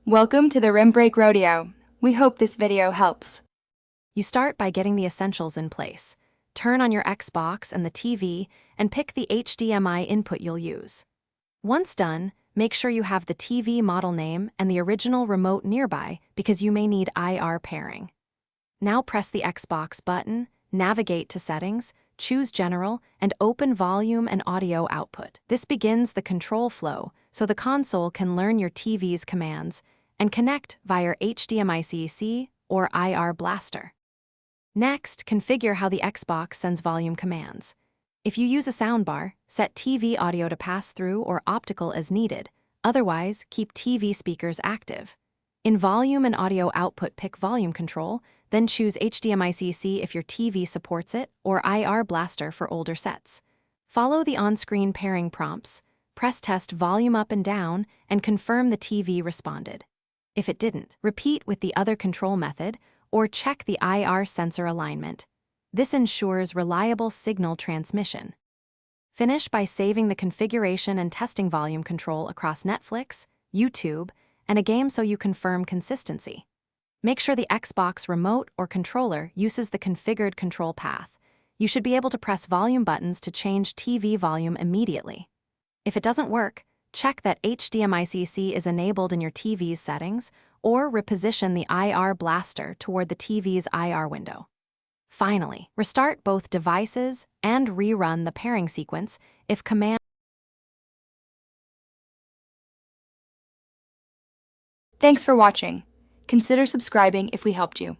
Welcome to the Rim Break Rodeo. We hope this video helps. You start by getting the essentials in place. Turn on your Xbox and the TV and pick the HDMI input you'll use. Once done, make sure you have the TV model name and the original remote nearby because you may need IR pairing. Now press the Xbox button, navigate to Settings, choose General, and open Volume and Audio Output. This begins the control flow, so the console can learn your TV's commands and connect via HDMI-C or IR blaster. Next, configure how the Xbox sends volume commands. If you use a soundbar, set TV audio to pass through or optical as needed. Otherwise, keep TV speakers active. In Volume and Audio Output, pick Volume Control, then choose HDMI-C if your TV supports it, or IR Blaster for older sets. Follow the on-screen pairing prompts, press test volume up and down, and confirm the TV responded. If it didn't, repeat with the other control method, or check the IR sensor alignment. This ensures reliable signal transmission. Finish by saving the configuration and testing volume control across Netflix, YouTube, and a game so you confirm consistency. Make sure the Xbox remote or controller uses the configured control path. You should be able to press volume buttons to change TV volume immediately. If it doesn't work, check that HDMI-C is enabled in your TV's settings, or reposition the IR blaster toward the TV's IR window. Finally, restart both devices and rerun the pairing sequence if command. Thanks for watching. Consider subscribing if we helped you.